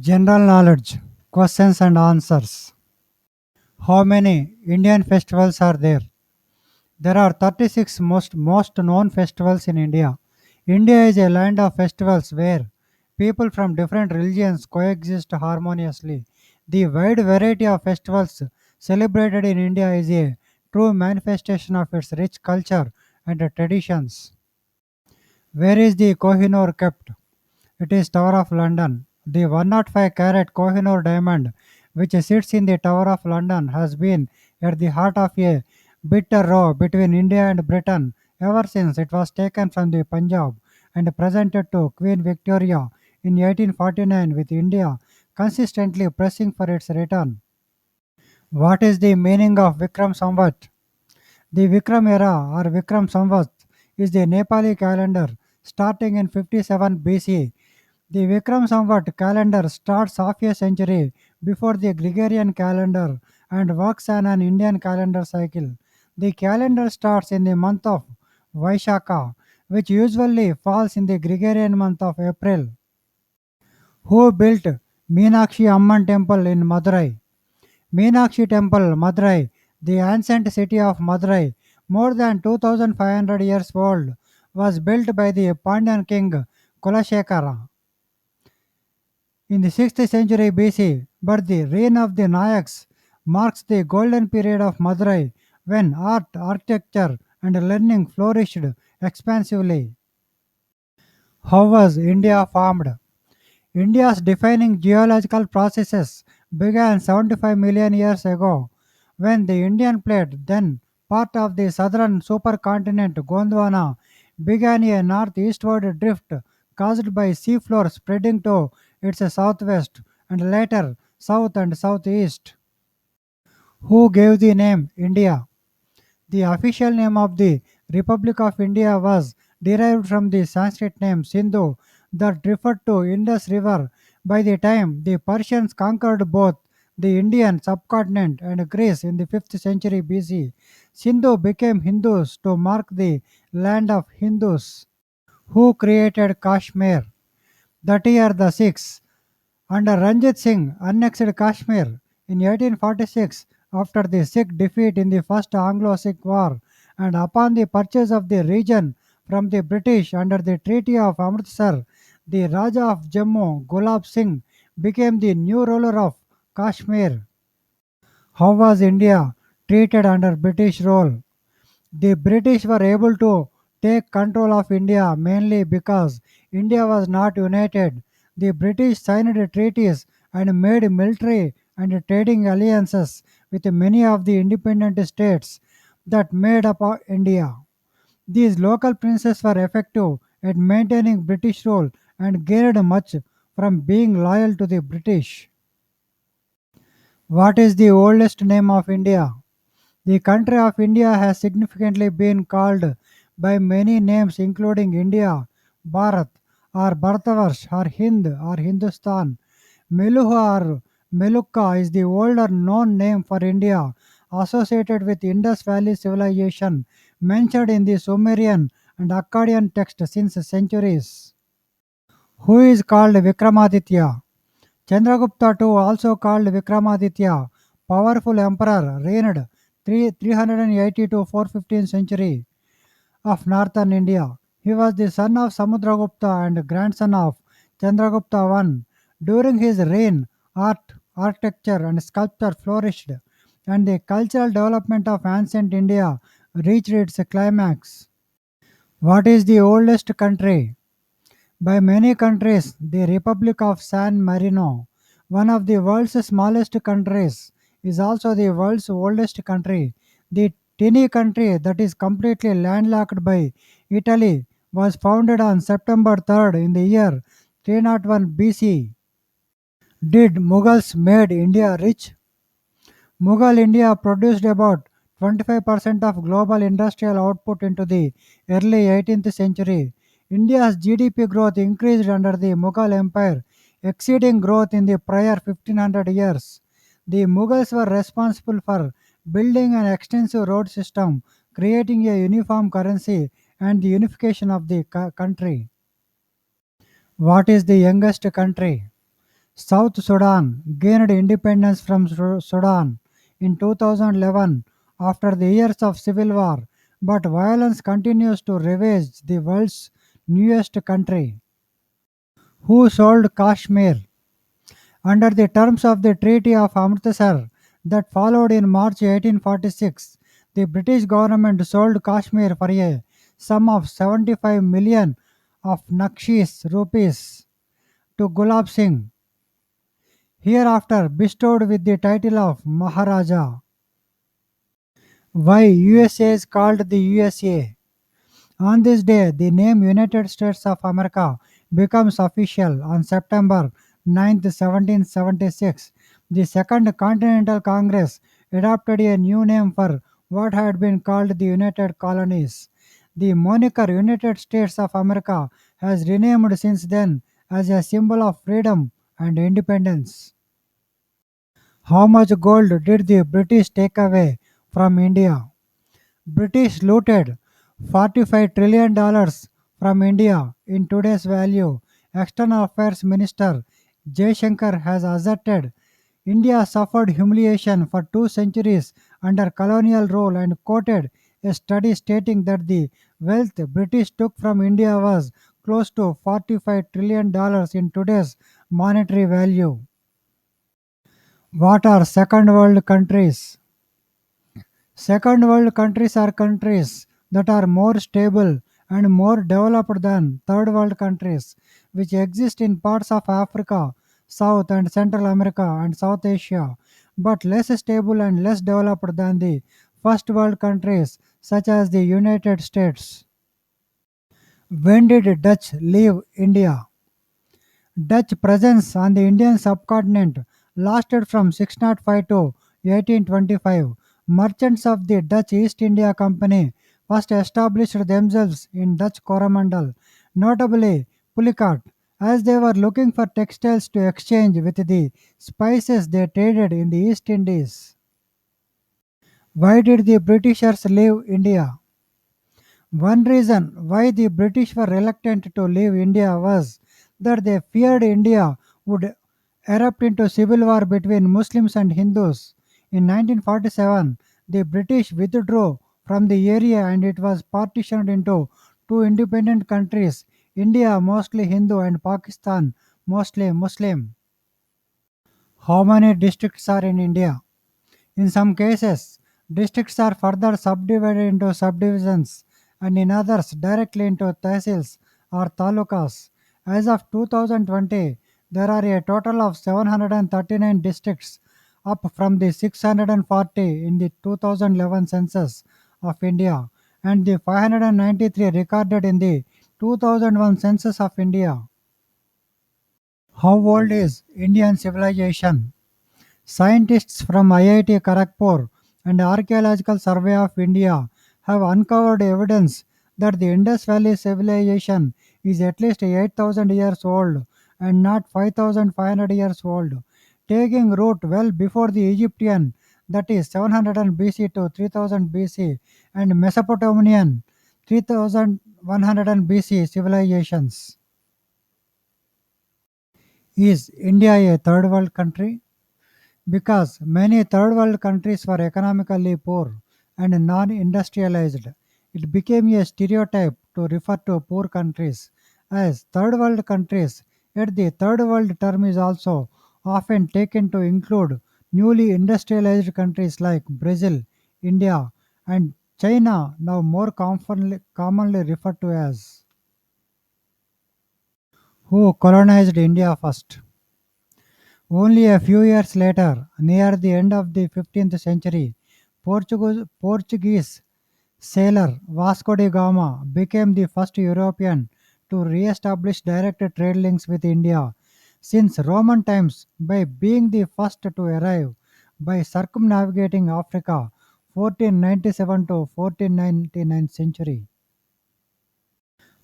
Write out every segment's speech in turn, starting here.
General knowledge, questions and answers. How many Indian festivals are there? There are 36 most known festivals in India. India is a land of festivals where people from different religions coexist harmoniously. The wide variety of festivals celebrated in India is a true manifestation of its rich culture and traditions. Where is the Kohinoor kept? It is Tower of London. The 105-carat Kohinoor diamond, which sits in the Tower of London, has been at the heart of a bitter row between India and Britain ever since it was taken from the Punjab and presented to Queen Victoria in 1849, with India consistently pressing for its return. What is the meaning of Vikram Samvat? The Vikram era or Vikram Samvat is the Nepali calendar starting in 57 BC. The Vikram Samvat calendar starts half a century before the Gregorian calendar and works on an Indian calendar cycle. The calendar starts in the month of Vaishakha, which usually falls in the Gregorian month of April. Who built Meenakshi Amman temple in Madurai? Meenakshi Temple, Madurai, the ancient city of Madurai, more than 2500 years old, was built by the Pandyan king Kulashekara in the 6th century BC, but the reign of the Nayaks marks the golden period of Madurai when art, architecture, and learning flourished expansively. How was India formed? India's defining geological processes began 75 million years ago when the Indian plate, then part of the southern supercontinent Gondwana, began a northeastward drift caused by seafloor spreading to its southwest and later south and southeast. Who gave the name India? The official name of the Republic of India was derived from the Sanskrit name Sindhu that referred to Indus River. By the time the Persians conquered both the Indian subcontinent and Greece in the 5th century BC, Sindhu became Hindus to mark the land of Hindus. Who created Kashmir? That year the Sikhs under Ranjit Singh annexed Kashmir in 1846 after the Sikh defeat in the First Anglo-Sikh War and upon the purchase of the region from the British under the Treaty of Amritsar, the Raja of Jammu, Gulab Singh, became the new ruler of Kashmir. How was India treated under British rule? The British were able to take control of India mainly because India was not united. The British signed treaties and made military and trading alliances with many of the independent states that made up India. These local princes were effective at maintaining British rule and gained much from being loyal to the British. What is the oldest name of India? The country of India has significantly been called by many names including India, Bharat, or Bharatvarsh, or Hind, or Hindustan. Meluha or Melukka is the older known name for India, associated with Indus Valley civilization, mentioned in the Sumerian and Akkadian text since centuries. Who is called Vikramaditya? Chandragupta II, also called Vikramaditya, powerful emperor, reigned 380 to 415 century of northern India. He was the son of Samudragupta and grandson of Chandragupta I. During his reign, art, architecture, and sculpture flourished, and the cultural development of ancient India reached its climax. What is the oldest country? By many countries, the Republic of San Marino, one of the world's smallest countries, is also the world's oldest country. The tiny country that is completely landlocked by Italy was founded on September 3rd in the year 301 BC. Did Mughals made India rich? Mughal India produced about 25% of global industrial output into the early 18th century. India's GDP growth increased under the Mughal Empire, exceeding growth in the prior 1500 years. The Mughals were responsible for building an extensive road system, creating a uniform currency, and the unification of the country. What is the youngest country? South Sudan gained independence from Sudan in 2011 after the years of civil war, but violence continues to ravage the world's newest country. Who sold Kashmir? Under the terms of the Treaty of Amritsar that followed in March 1846, the British government sold Kashmir for a sum of 75 million of Nakshis rupees to Gulab Singh, hereafter bestowed with the title of Maharaja. Why USA is called the USA? On this day, the name United States of America becomes official on September 9th, 1776. The Second Continental Congress adopted a new name for what had been called the United Colonies. The moniker United States of America has renamed since then as a symbol of freedom and independence. How much gold did the British take away from India? British looted $45 trillion from India in today's value. External Affairs Minister Jaishankar has asserted India suffered humiliation for 2 centuries under colonial rule and quoted a study stating that the wealth British took from India was close to $45 trillion in today's monetary value. What are second world countries? Second world countries are countries that are more stable and more developed than third world countries, which exist in parts of Africa, South and Central America, and South Asia, but less stable and less developed than the first world countries, such as the United States. When did Dutch leave India? Dutch presence on the Indian subcontinent lasted from 605 to 1825. Merchants of the Dutch East India Company first established themselves in Dutch Coromandel, notably Pulicat, as they were looking for textiles to exchange with the spices they traded in the East Indies. Why did the Britishers leave India? One reason why the British were reluctant to leave India was that they feared India would erupt into civil war between Muslims and Hindus. In 1947, the British withdrew from the area and it was partitioned into two independent countries, India mostly Hindu and Pakistan mostly Muslim. How many districts are in India? In some cases, districts are further subdivided into subdivisions and in others directly into tehsils or talukas. As of 2020, there are a total of 739 districts, up from the 640 in the 2011 census of India and the 593 recorded in the 2001 census of India. How old is Indian civilization? Scientists from IIT Kharagpur and Archaeological Survey of India have uncovered evidence that the Indus Valley civilization is at least 8,000 years old and not 5,500 years old, taking root well before the Egyptian, that is 700 BC to 3000 BC, and Mesopotamian 3100 BC civilizations. Is India a third world country? Because many third world countries were economically poor and non industrialized, it became a stereotype to refer to poor countries as third world countries. Yet the third world term is also often taken to include newly industrialized countries like Brazil, India, and China, now more commonly referred to as. Who colonized India first? Only a few years later, near the end of the 15th century, Portuguese sailor Vasco da Gama became the first European to re-establish direct trade links with India since Roman times by being the first to arrive by circumnavigating Africa 1497 to 1499 century.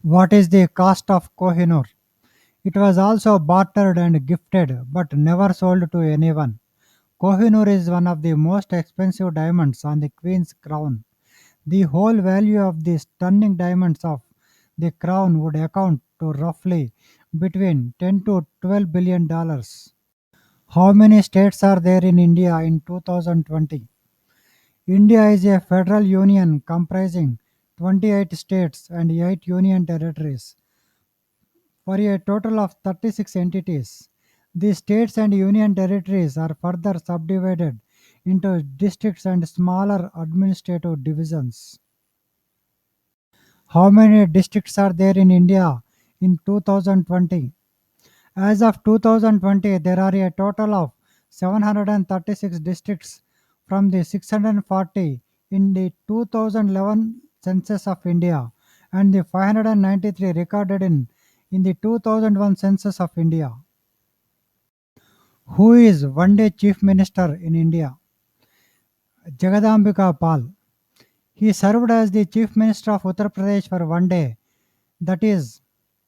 What is the cost of Kohinoor? It was also bartered and gifted but never sold to anyone. Kohinoor is one of the most expensive diamonds on the Queen's crown. The whole value of the stunning diamonds of the crown would account to roughly between 10 to 12 billion dollars. How many states are there in India in 2020? India is a federal union comprising 28 states and 8 union territories for a total of 36 entities. The states and union territories are further subdivided into districts and smaller administrative divisions. How many districts are there in India in 2020? As of 2020, there are a total of 736 districts from the 640 in the 2011 census of India and the 593 recorded in the 2001 census of India. Who is one day Chief Minister in India? Jagadambika Pal. He served as the Chief Minister of Uttar Pradesh for one day, that is,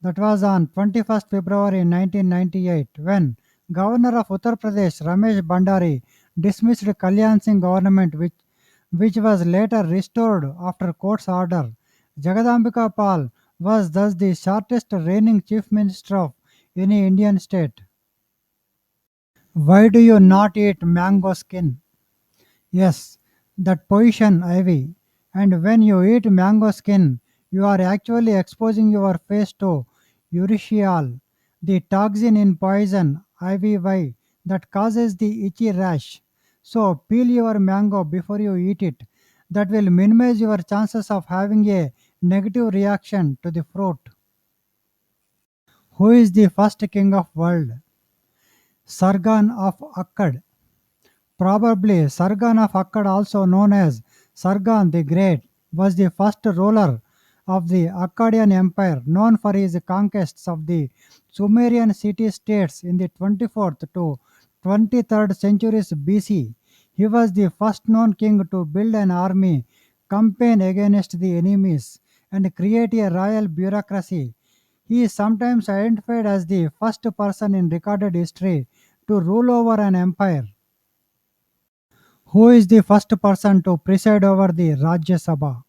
that was on 21st February 1998 when Governor of Uttar Pradesh Ramesh Bhandari dismissed Kalyan Singh government which was later restored after court's order. Jagadambika Pal was thus the shortest reigning Chief Minister of any Indian state. Why do you not eat mango skin? Yes, that position ivy. And when you eat mango skin, you are actually exposing your face to urushiol, the toxin in poison ivy that causes the itchy rash. So peel your mango before you eat it. That will minimize your chances of having a negative reaction to the fruit. Who is the first king of world? Sargon of Akkad. Probably Sargon of Akkad, also known as Sargon the Great, was the first ruler of the Akkadian Empire, known for his conquests of the Sumerian city-states in the 24th to 23rd centuries BC. He was the first known king to build an army, campaign against the enemies, and create a royal bureaucracy. He is sometimes identified as the first person in recorded history to rule over an empire. Who is the first person to preside over the Rajya Sabha?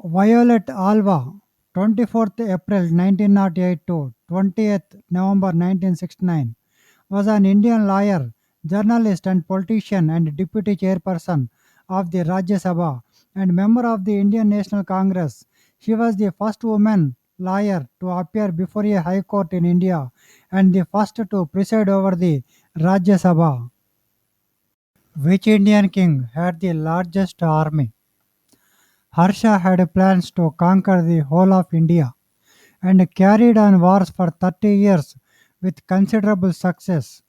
Violet Alva, 24th April 1908 to 20th November 1969, was an Indian lawyer, journalist, and politician and deputy chairperson of the Rajya Sabha and member of the Indian National Congress. She was the first woman lawyer to appear before a high court in India and the first to preside over the Rajya Sabha. Which Indian king had the largest army? Harsha had plans to conquer the whole of India and carried on wars for 30 years with considerable success.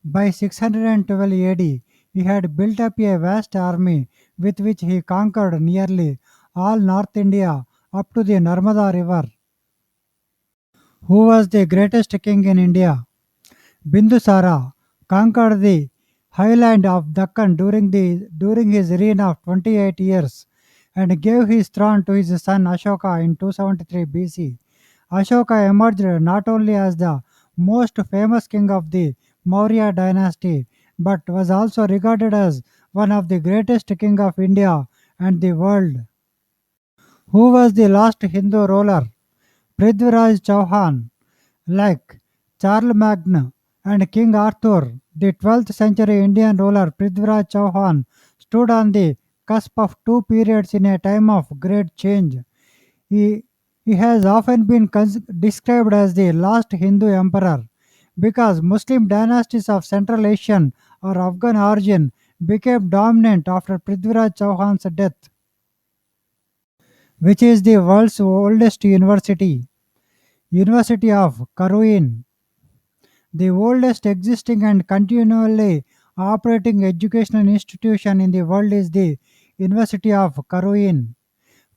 By 612 AD, he had built up a vast army with which he conquered nearly all North India up to the Narmada River. Who was the greatest king in India? Bindusara conquered the highland of Deccan during his reign of 28 years and gave his throne to his son Ashoka in 273 BC. Ashoka emerged not only as the most famous king of the Maurya dynasty but was also regarded as one of the greatest king of India and the world. Who was the last Hindu ruler? Prithviraj Chauhan. Like Charlemagne and King Arthur, the 12th century Indian ruler Prithviraj Chauhan stood on the cusp of two periods in a time of great change. He, he has often been described as the last Hindu emperor because Muslim dynasties of Central Asian or Afghan origin became dominant after Prithviraj Chauhan's death. Which is the world's oldest university? University of Karuin, the oldest existing and continually operating educational institution in the world is the University of Karuin.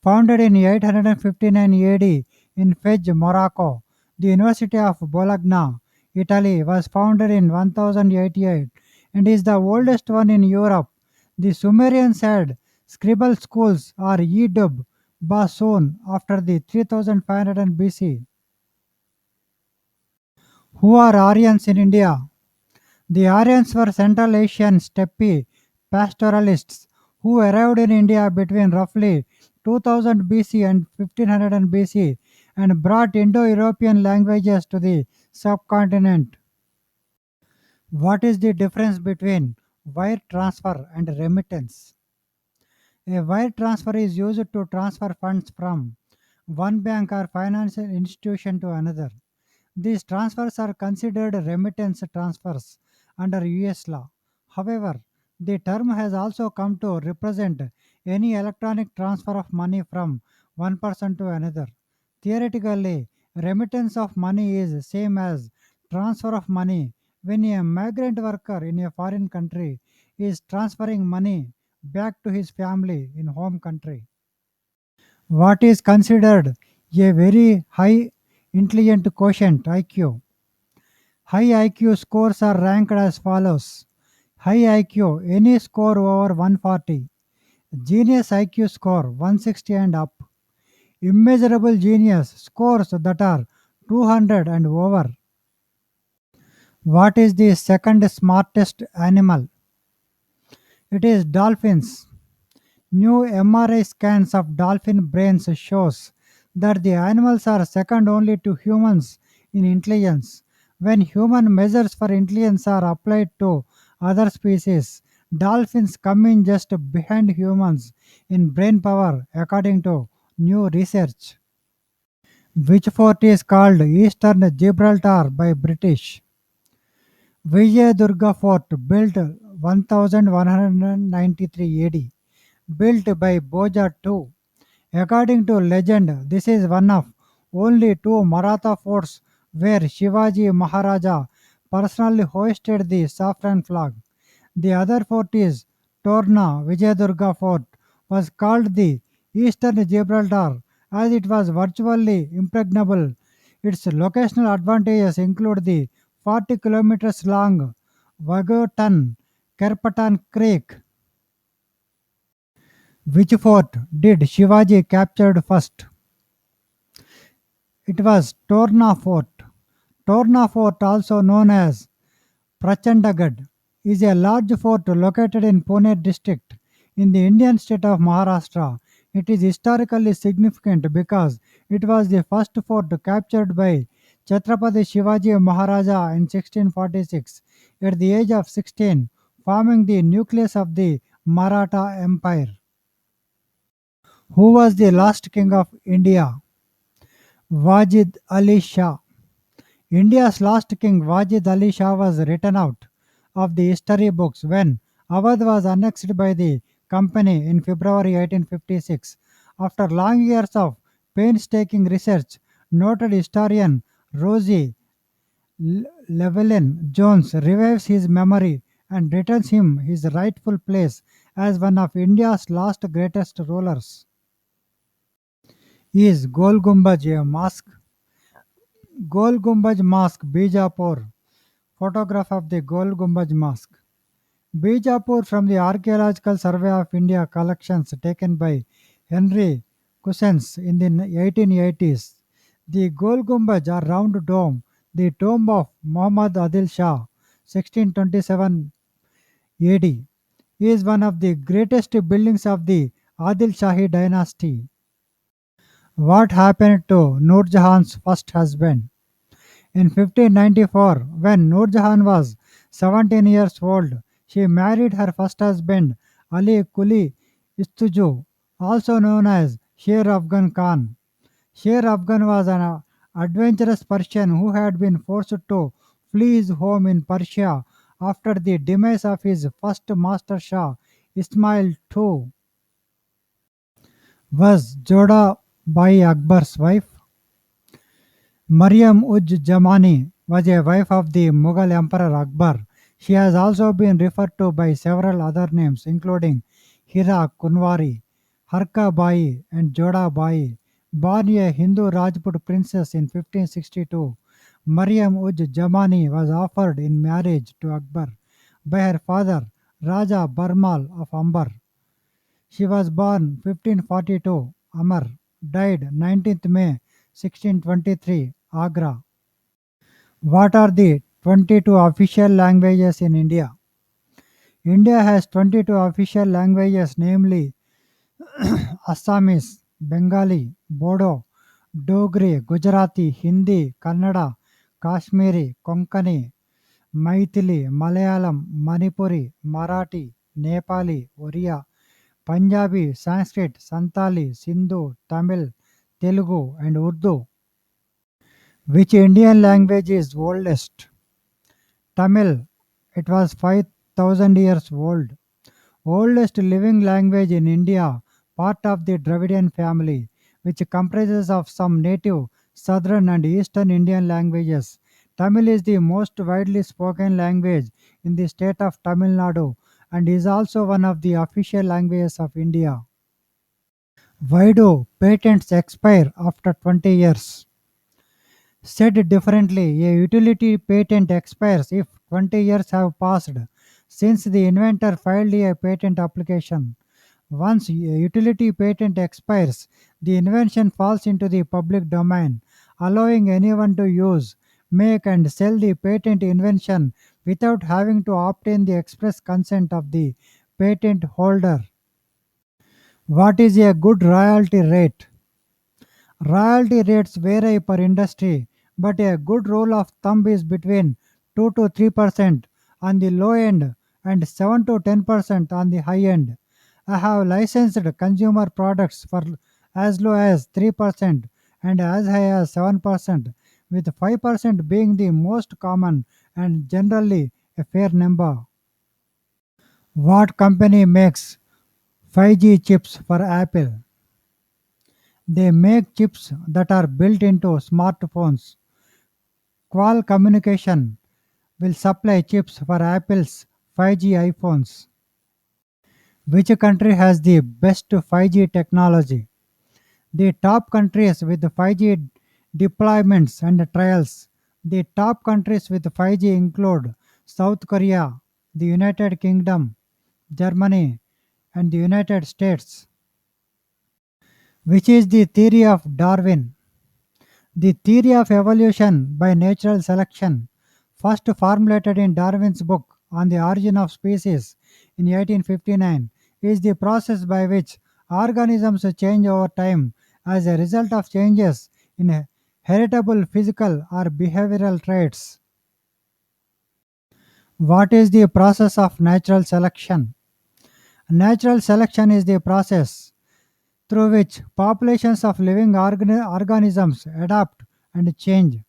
Founded in 859 AD in Fez, Morocco, the University of Bologna, Italy, was founded in 1088 and is the oldest one in Europe. The Sumerians had scribal schools or Yidub Basun after the 3500 BC. Who are Aryans in India? The Aryans were Central Asian steppe pastoralists who arrived in India between roughly 2000 BC and 1500 BC and brought Indo European languages to the subcontinent. What is the difference between wire transfer and remittance? A wire transfer is used to transfer funds from one bank or financial institution to another. These transfers are considered remittance transfers under US law. However, the term has also come to represent any electronic transfer of money from one person to another. Theoretically, remittance of money is same as transfer of money when a migrant worker in a foreign country is transferring money back to his family in home country. What is considered a very high intelligent quotient IQ? High IQ scores are ranked as follows: High IQ, any score over 140; Genius IQ score 160 and up; Immeasurable Genius scores that are 200 and over. What is the second smartest animal? It is dolphins. New MRI scans of dolphin brains shows that the animals are second only to humans in intelligence. When human measures for intelligence are applied to other species, dolphins come in just behind humans in brain power according to new research. Which fort is called Eastern Gibraltar by British? Vijayadurga Fort, built 1193 AD, built by Boja II. According to legend, this is one of only two Maratha forts where Shivaji Maharaja personally hoisted the saffron flag. The other fort is Torna Vijayadurga Fort, was called the Eastern Gibraltar as it was virtually impregnable. Its locational advantages include the 40 kilometers long Wagotan Kerpatan Creek. Which fort did Shivaji captured first? It was Torna Fort. Torna Fort, also known as Prachandagad, is a large fort located in Pune district in the Indian state of Maharashtra. It is historically significant because it was the first fort captured by Chhatrapati Shivaji Maharaja in 1646 at the age of 16, forming the nucleus of the Maratha Empire. Who was the last king of India? Wajid Ali Shah. India's last king Wajid Ali Shah was written out of the history books when Awadh was annexed by the company in February 1856. After long years of painstaking research, noted historian Rosie Llewellyn Jones revives his memory and returns him his rightful place as one of India's last greatest rulers. Is Gol Gumbaj a mosque? Gol Gumbaj Mosque, Bijapur. Photograph of the Gol Gumbaj Mosque. Bijapur from the Archaeological Survey of India collections taken by Henry Cousins in the 1880s. The Gol Gumbaj, or round dome, the tomb of Muhammad Adil Shah, 1627 AD, is one of the greatest buildings of the Adil Shahi dynasty. What happened to Nur Jahan's first husband? In 1594, when Nur Jahan was 17 years old, she married her first husband Ali Kuli Istuju, also known as Sher Afghan Khan. Sher Afghan was an adventurous Persian who had been forced to flee his home in Persia after the demise of his first master Shah, Ismail II. Was Joda Bai Akbar's wife? Mariam Uj Jamani was a wife of the Mughal Emperor Akbar. She has also been referred to by several other names, including Hira Kunwari, Harka Bai, and Joda Bai. Born a Hindu Rajput princess in 1562, Mariam Uj Jamani was offered in marriage to Akbar by her father, Raja Barmal of Amber. She was born 1542, Amar, died 19th May 1623, Agra. What are the 22 official languages in India? India has 22 official languages, namely Assamese, Bengali, Bodo, Dogri, Gujarati, Hindi, Kannada, Kashmiri, Konkani, Maithili, Malayalam, Manipuri, Marathi, Nepali, Oriya, Punjabi, Sanskrit, Santali, Sindhu, Tamil, Telugu, and Urdu. Which Indian language is oldest? Tamil. It was 5000 years old. Oldest living language in India, part of the Dravidian family, which comprises of some native southern and eastern Indian languages. Tamil is the most widely spoken language in the state of Tamil Nadu and is also one of the official languages of India. Why do patents expire after 20 years? Said differently, a utility patent expires if 20 years have passed since the inventor filed a patent application. Once a utility patent expires, the invention falls into the public domain, allowing anyone to use, make, and sell the patent invention without having to obtain the express consent of the patent holder. What is a good royalty rate? Royalty rates vary per industry, but a good rule of thumb is between 2 to 3% on the low end and 7 to 10% on the high end. I have licensed consumer products for as low as 3% and as high as 7%, with 5% being the most common and generally a fair number. What company makes 5G chips for Apple? They make chips that are built into smartphones. Qual Communication will supply chips for Apple's 5G iPhones. Which country has the best 5G technology? The top countries with 5G deployments and trials. The top countries with 5G include South Korea, the United Kingdom, Germany, and the United States. Which is the theory of Darwin? The theory of evolution by natural selection, first formulated in Darwin's book On the Origin of Species in 1859, is the process by which organisms change over time as a result of changes in heritable physical or behavioral traits. What is the process of natural selection? Natural selection is the process through which populations of living organisms adapt and change.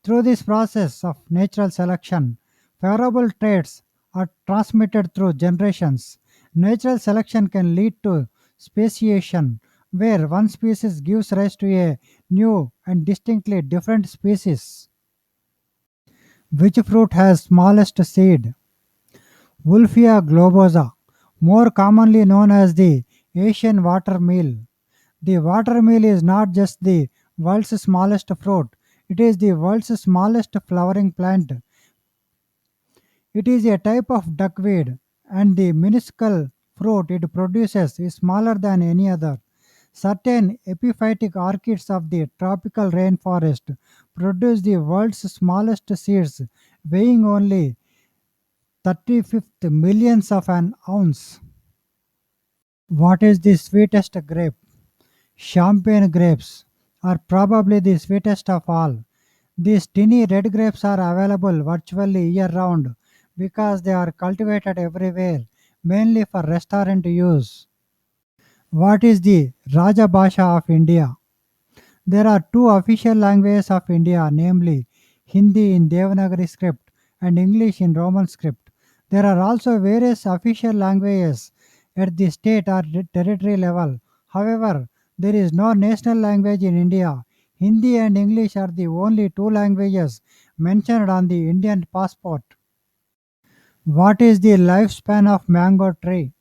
Through this process of natural selection, favorable traits are transmitted through generations. Natural selection can lead to speciation, where one species gives rise to a new and distinctly different species. Which fruit has smallest seed? Wolfia globosa, more commonly known as the Asian watermeal. The watermeal is not just the world's smallest fruit, it is the world's smallest flowering plant. It is a type of duckweed, and the minuscule fruit it produces is smaller than any other. Certain epiphytic orchids of the tropical rainforest produce the world's smallest seeds, weighing only 35th millionths of an ounce. What is the sweetest grape? Champagne grapes are probably the sweetest of all. These tiny red grapes are available virtually year round because they are cultivated everywhere, mainly for restaurant use. What is the Raja Bhasha of India? There are two official languages of India, namely Hindi in Devanagari script and English in Roman script. There are also various official languages at the state or territory level. However, there is no national language in India. Hindi and English are the only two languages mentioned on the Indian passport. What is the lifespan of mango tree?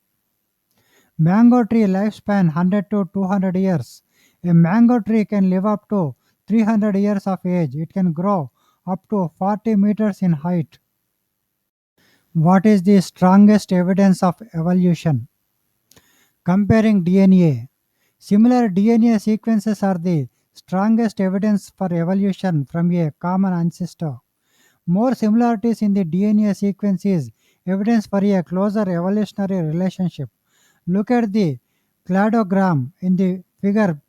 Mango tree lifespan 100 to 200 years. A mango tree can live up to 300 years of age. It can grow up to 40 meters in height. What is the strongest evidence of evolution? Comparing DNA. Similar DNA sequences are the strongest evidence for evolution from a common ancestor. More similarities in the DNA sequence is evidence for a closer evolutionary relationship. Look at the cladogram in the figure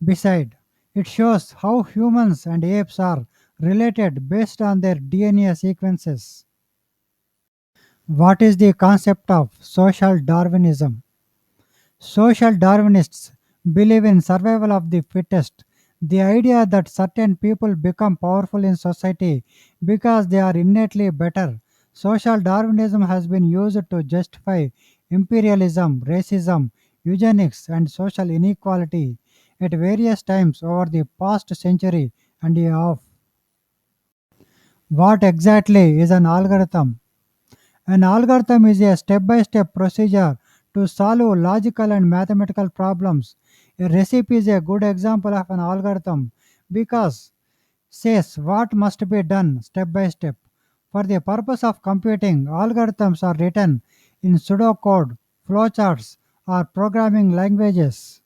beside. It shows how humans and apes are related based on their DNA sequences. What is the concept of social Darwinism? Social Darwinists believe in survival of the fittest. The idea that certain people become powerful in society because they are innately better. Social Darwinism has been used to justify imperialism, racism, eugenics, and social inequality at various times over the past century and a half. What exactly is an algorithm? An algorithm is a step by step procedure to solve logical and mathematical problems. A recipe is a good example of an algorithm because says what must be done step by step. For the purpose of computing, algorithms are written in pseudocode, flowcharts, or programming languages.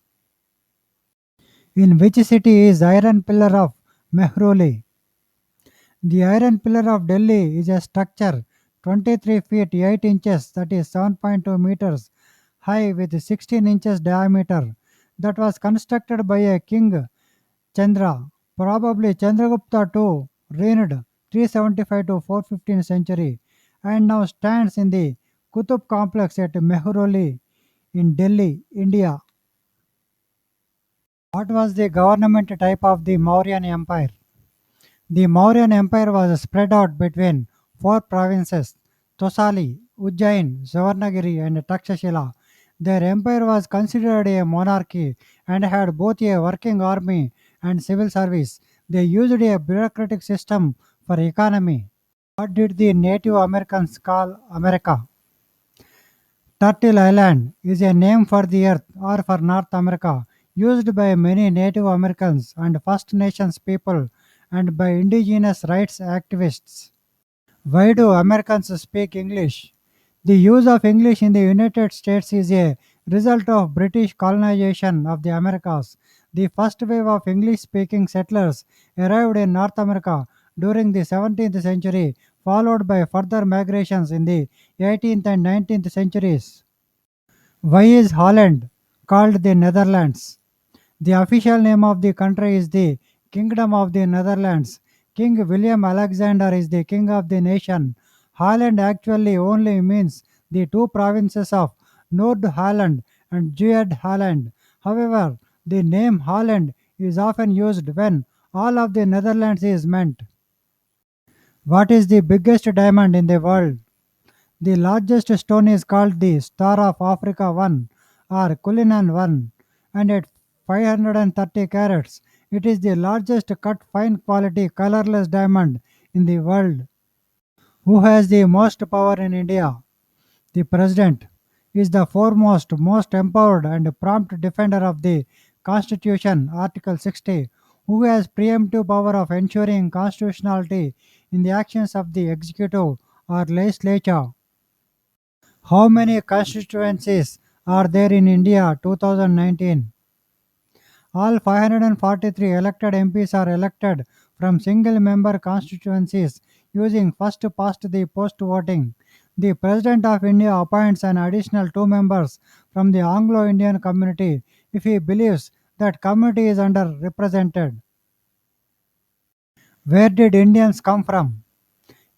In which city is Iron Pillar of Mehrauli? The Iron Pillar of Delhi is a structure 23 feet 8 inches, that is 7.2 meters high, with 16 inches diameter, that was constructed by a king Chandra, probably Chandragupta II, reigned 375 to 415 century, and now stands in the Qutub complex at Mehrauli in Delhi, India. What was the government type of the Mauryan Empire? The Mauryan Empire was spread out between four provinces: Tosali, Ujjain, Savarnagiri, and Takshashila. Their empire was considered a monarchy and had both a working army and civil service. They used a bureaucratic system for economy. What did the Native Americans call America? Turtle Island is a name for the earth or for North America, used by many Native Americans and First Nations people and by indigenous rights activists. Why do Americans speak English? The use of English in the United States is a result of British colonization of the Americas. The first wave of English speaking settlers arrived in North America during the 17th century, followed by further migrations in the 18th and 19th centuries. Why is Holland called the Netherlands? The official name of the country is the Kingdom of the Netherlands. King William Alexander is the king of the nation. Holland actually only means the two provinces of Noord-Holland and Zuid-Holland. However, the name Holland is often used when all of the Netherlands is meant. What is the biggest diamond in the world? The largest stone is called the Star of Africa 1 or Cullinan 1, and at 530 carats, it is the largest cut fine quality colorless diamond in the world. Who has the most power in India? The President is the foremost, most empowered, and prompt defender of the Constitution, Article 60, who has preemptive power of ensuring constitutionality in the actions of the executive or legislature. How many constituencies are there in India 2019? All 543 elected MPs are elected from single member constituencies using first past the post voting. The President of India appoints an additional two members from the Anglo Indian community if he believes that community is underrepresented. Where did Indians come from?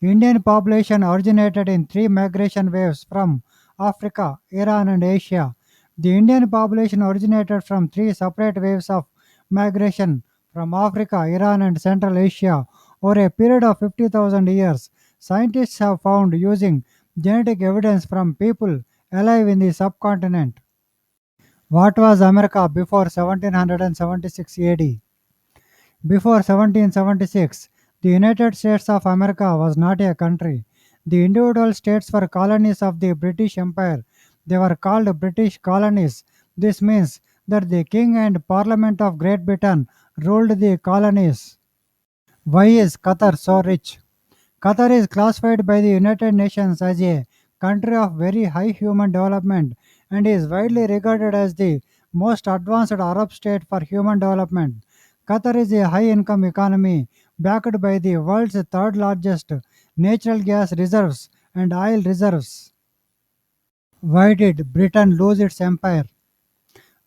Indian population originated in three migration waves from Africa, Iran, and Asia. The Indian population originated from three separate waves of migration from Africa, Iran, and Central Asia over a period of 50,000 years. Scientists have found using genetic evidence from people alive in the subcontinent. What was America before 1776 AD? Before 1776, the United States of America was not a country. The individual states were colonies of the British Empire. They were called British colonies. This means that the King and Parliament of Great Britain ruled the colonies. Why is Qatar so rich? Qatar is classified by the United Nations as a country of very high human development and is widely regarded as the most advanced Arab state for human development. Qatar is a high income economy backed by the world's third largest natural gas reserves and oil reserves. Why did Britain lose its empire?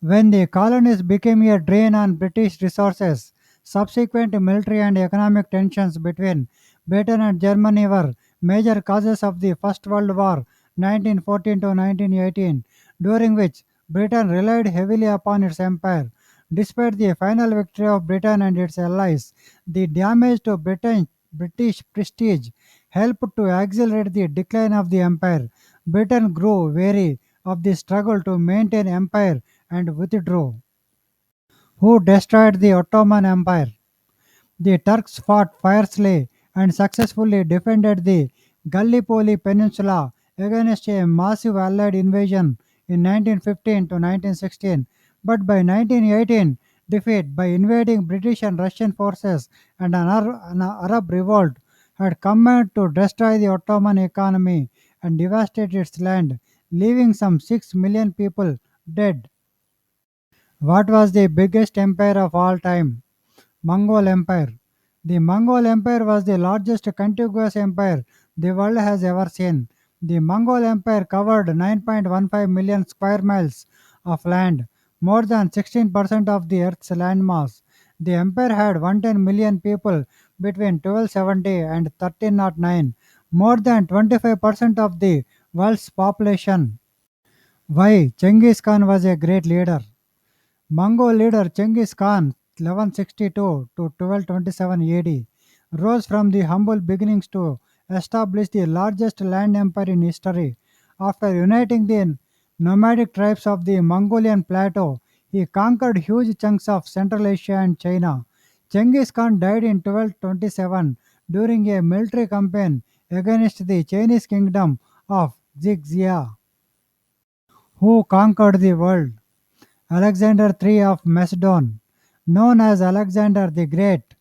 When the colonies became a drain on British resources, subsequent military and economic tensions between Britain and Germany were major causes of the First World War 1914 to 1918, during which Britain relied heavily upon its empire. Despite the final victory of Britain and its allies, the damage to British prestige helped to accelerate the decline of the empire. Britain grew weary of the struggle to maintain empire and withdrew. Who destroyed the Ottoman Empire? The Turks fought fiercely and successfully defended the Gallipoli Peninsula against a massive Allied invasion in 1915 to 1916, but by 1918, defeat by invading British and Russian forces and an Arab revolt had combined to destroy the Ottoman economy and devastate its land, leaving some 6 million people dead. What was the biggest empire of all time? Mongol Empire. The Mongol Empire was the largest contiguous empire the world has ever seen. The Mongol Empire covered 9.15 million square miles of land, more than 16% of the Earth's landmass. The empire had 110 million people between 1270 and 1309, more than 25% of the world's population. Why Genghis Khan was a great leader? Mongol leader Genghis Khan (1162 to 1227 AD) rose from the humble beginnings to establish the largest land empire in history. After uniting the nomadic tribes of the Mongolian plateau, he conquered huge chunks of Central Asia and China. Genghis Khan died in 1227 during a military campaign against the Chinese kingdom of Xixia, who conquered the world. Alexander III of Macedon, known as Alexander the Great,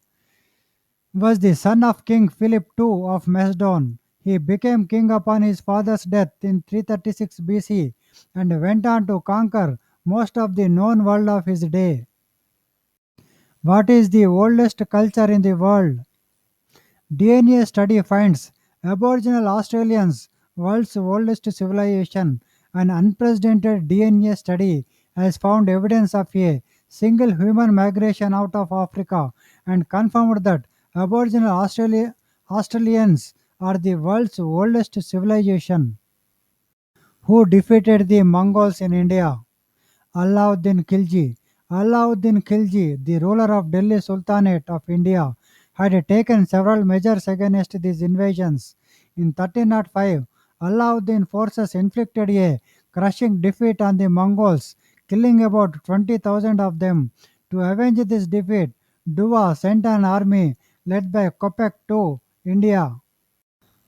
was the son of King Philip II of Macedon. He became king upon his father's death in 336 BC and went on to conquer most of the known world of his day. What is the oldest culture in the world? DNA study finds Aboriginal Australians, world's oldest civilization. An unprecedented DNA study has found evidence of a single human migration out of Africa and confirmed that Australians are the world's oldest civilization. Who defeated the Mongols in India? Alauddin Khilji. Alauddin Khilji, the ruler of Delhi Sultanate of India, had taken several measures against these invasions. In 1305, Alauddin forces inflicted a crushing defeat on the Mongols, killing about 20,000 of them. To avenge this defeat, Duwa sent an army led by Kopek to India.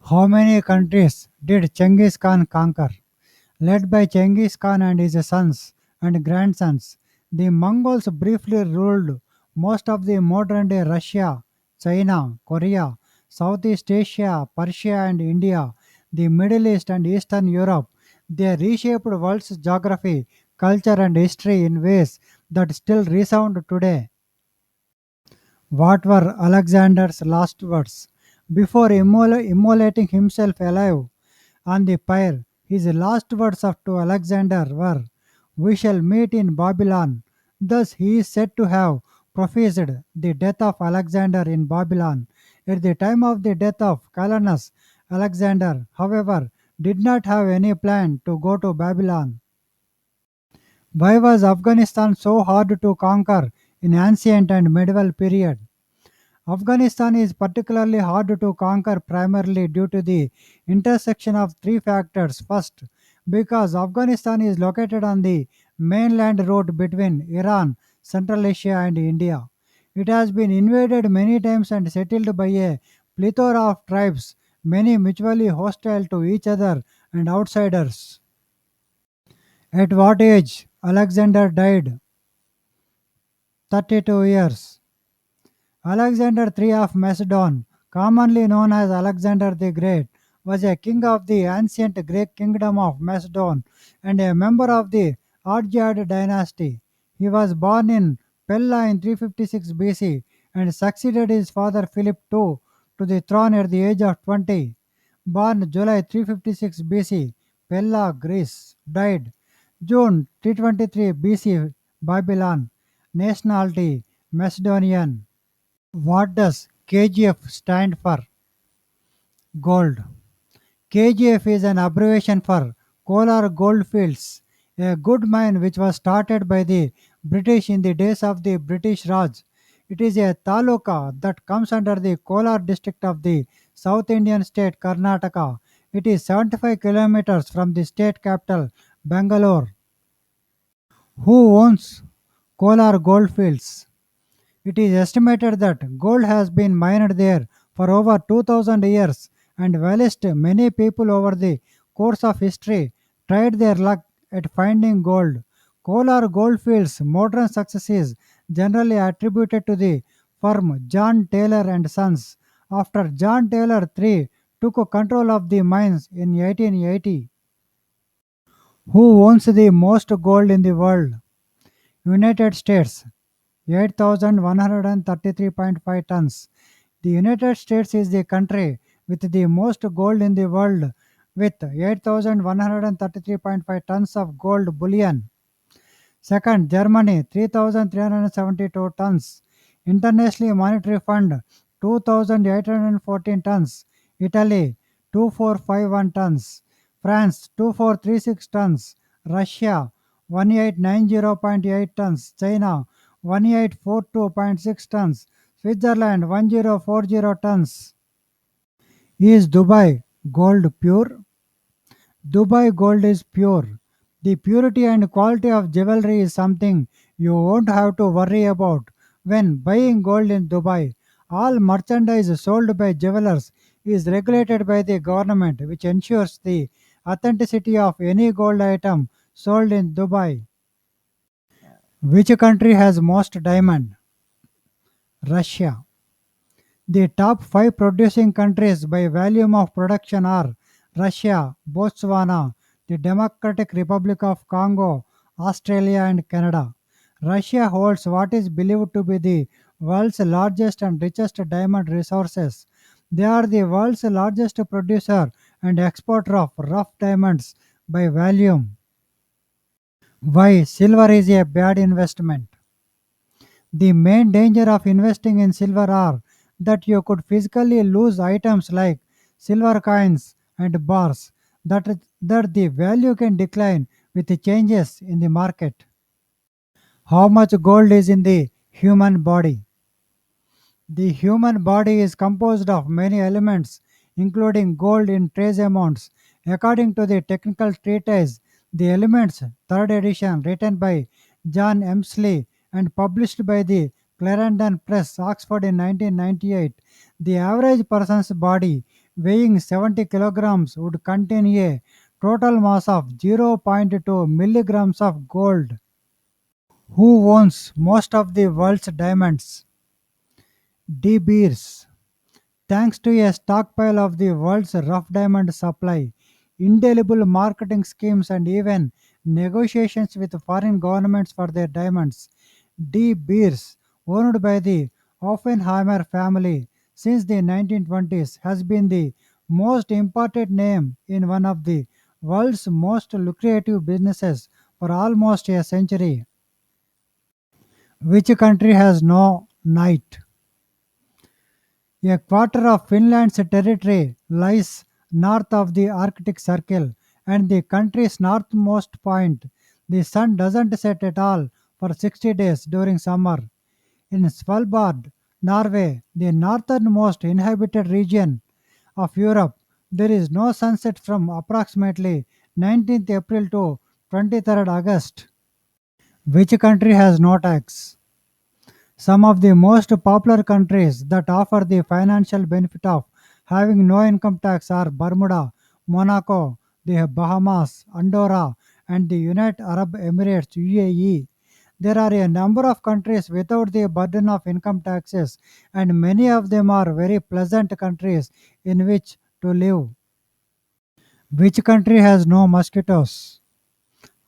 How many countries did Genghis Khan conquer? Led by Genghis Khan and his sons and grandsons, the Mongols briefly ruled most of the modern day Russia, China, Korea, Southeast Asia, Persia, and India, the Middle East, and Eastern Europe. They reshaped world's geography, culture, and history in ways that still resound today. What were Alexander's last words? Before immolating himself alive on the pyre, his last words to Alexander were, "We shall meet in Babylon." Thus he is said to have prophesied the death of Alexander in Babylon. At the time of the death of Calanus, Alexander, however, did not have any plan to go to Babylon. Why was Afghanistan so hard to conquer in ancient and medieval period? Afghanistan is particularly hard to conquer primarily due to the intersection of three factors. First, because Afghanistan is located on the mainland route between Iran, Central Asia, and India. It has been invaded many times and settled by a plethora of tribes, many mutually hostile to each other and outsiders. At what age Alexander died? 32 years. Alexander III of Macedon, commonly known as Alexander the Great, was a king of the ancient Greek kingdom of Macedon and a member of the Argead dynasty. He was born in Pella in 356 BC and succeeded his father Philip II to the throne at the age of 20. Born July 356 BC, Pella, Greece. Died June 323 BC, Babylon. Nationality Macedonian. What does KGF stand for? Gold. KGF is an abbreviation for Kolar Goldfields, a good mine which was started by the British in the days of the British Raj. It is a taluka that comes under the Kolar district of the South Indian state Karnataka. It is 75 kilometers from the state capital Bangalore. Who owns Kolar Goldfields? It is estimated that gold has been mined there for over 2000 years, and whilst many people over the course of history tried their luck at finding gold, Kolar Goldfields' modern success is generally attributed to the firm John Taylor and Sons after John Taylor III took control of the mines in 1880. Who owns the most gold in the world? United States, 8,133.5 tons. The United States is the country with the most gold in the world with 8,133.5 tons of gold bullion. Second, Germany 3,372 tons. International Monetary Fund 2,814 tons. Italy 2,451 tons. France 2,436 tons. Russia 1,890.8 tons. China 1,842.6 tons. Switzerland 1,040 tons. Is Dubai gold pure? Dubai gold is pure. The purity and quality of jewelry is something you won't have to worry about when buying gold in Dubai. All merchandise sold by jewelers is regulated by the government, which ensures the authenticity of any gold item sold in Dubai. Which country has most diamond? Russia. The top five producing countries by volume of production are Russia, Botswana, the Democratic Republic of Congo, Australia, and Canada. Russia holds what is believed to be the world's largest and richest diamond resources. They are the world's largest producer and exporter of rough diamonds by volume. Why silver is a bad investment? The main danger of investing in silver are that you could physically lose items like silver coins and bars, that the value can decline with the changes in the market. How much gold is in the human body? The human body is composed of many elements, including gold in trace amounts. According to the technical treatise, The Elements, third edition, written by John Emsley and published by the Clarendon Press, Oxford in 1998, the average person's body weighing 70 kilograms would contain a total mass of zero point 0.2 milligrams of gold. Who owns most of the world's diamonds? De Beers. Thanks to a stockpile of the world's rough diamond supply, indelible marketing schemes, and even negotiations with foreign governments for their diamonds, De Beers, owned by the Oppenheimer family since the 1920s, has been the most important name in one of the world's most lucrative businesses for almost a century. Which country has no night? A quarter of Finland's territory lies north of the Arctic Circle and the country's northmost point. The sun doesn't set at all for 60 days during summer. In Svalbard, Norway, the northernmost inhabited region of Europe, there is no sunset from approximately 19th April to 23rd August. Which country has no tax? Some of the most popular countries that offer the financial benefit of having no income tax are Bermuda, Monaco, the Bahamas, Andorra, and the United Arab Emirates UAE. There are a number of countries without the burden of income taxes, and many of them are very pleasant countries in which to live. Which country has no mosquitoes?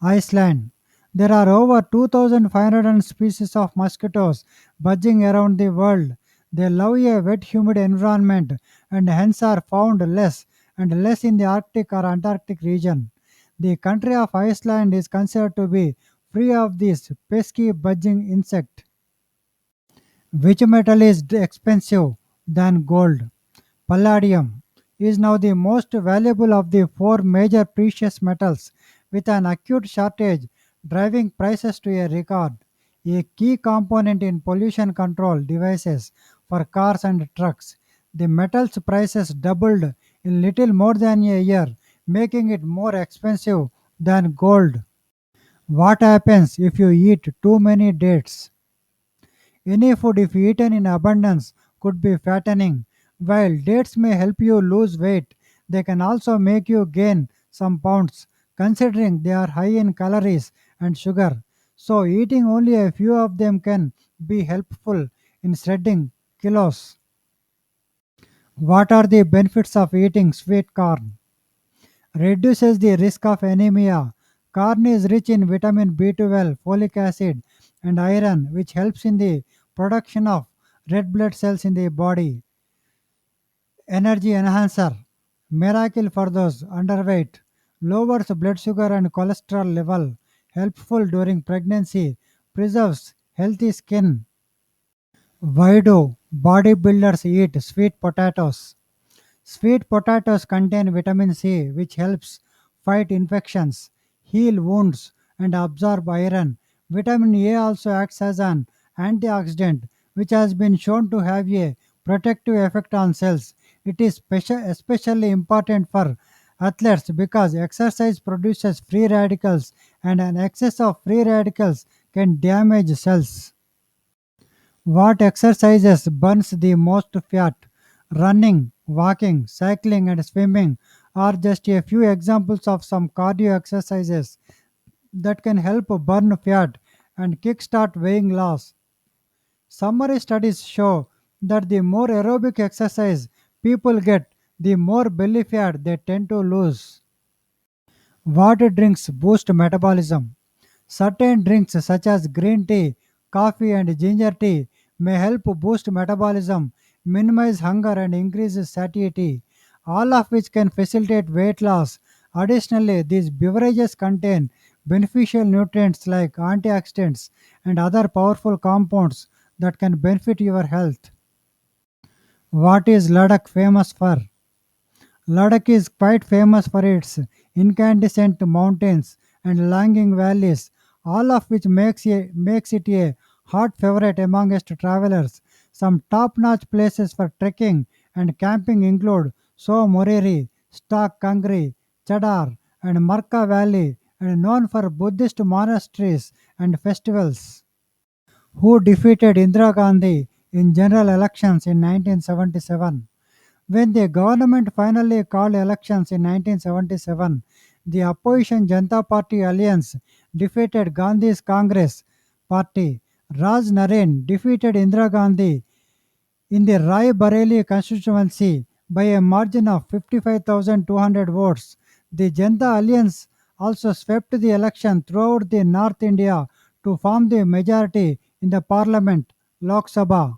Iceland. There are over 2,500 species of mosquitoes buzzing around the world. They love a wet, humid environment and hence are found less and less in the Arctic or Antarctic region. The country of Iceland is considered to be free of this pesky buzzing insect. Which metal is expensive than gold? Palladium is now the most valuable of the four major precious metals, with an acute shortage driving prices to a record. A key component in pollution control devices for cars and trucks. The metal's prices doubled in little more than a year, making it more expensive than gold. What happens if you eat too many dates? Any food, if eaten in abundance, could be fattening. While dates may help you lose weight, they can also make you gain some pounds, considering they are high in calories and sugar. So, eating only a few of them can be helpful in shedding kilos. What are the benefits of eating sweet corn? Reduces the risk of anemia. Corn is rich in vitamin B12, folic acid, and iron, which helps in the production of red blood cells in the body. Energy enhancer. Miracle for those underweight. Lowers blood sugar and cholesterol level. Helpful during pregnancy. Preserves healthy skin. Why do bodybuilders eat sweet potatoes? Sweet potatoes contain vitamin C, which helps fight infections, heal wounds, and absorb iron. Vitamin A also acts as an antioxidant, which has been shown to have a protective effect on cells. It is especially important for athletes because exercise produces free radicals, and an excess of free radicals can damage cells. What exercises burns the most fat? Running, walking, cycling, and swimming are just a few examples of some cardio exercises that can help burn fat and kickstart weight loss. Summary studies show that the more aerobic exercise people get, the more belly fat they tend to lose. Water drinks boost metabolism. Certain drinks such as green tea, coffee, and ginger tea may help boost metabolism, minimize hunger, and increase satiety, all of which can facilitate weight loss. Additionally, these beverages contain beneficial nutrients like antioxidants and other powerful compounds that can benefit your health. What is Ladakh famous for? Ladakh is quite famous for its incandescent mountains and langing valleys, all of which makes it a hot favorite amongst travelers. Some top-notch places for trekking and camping include So Moriri, Stak Kangri, Chadar, and Marka Valley, and known for Buddhist monasteries and festivals. Who defeated Indira Gandhi in general elections in 1977? When the government finally called elections in 1977, the opposition Janata Party alliance defeated Gandhi's Congress party. Raj Naren defeated Indira Gandhi in the Rai Bareli constituency by a margin of 55,200 votes. The Janata alliance also swept the election throughout the North India to form the majority in the parliament, Lok Sabha.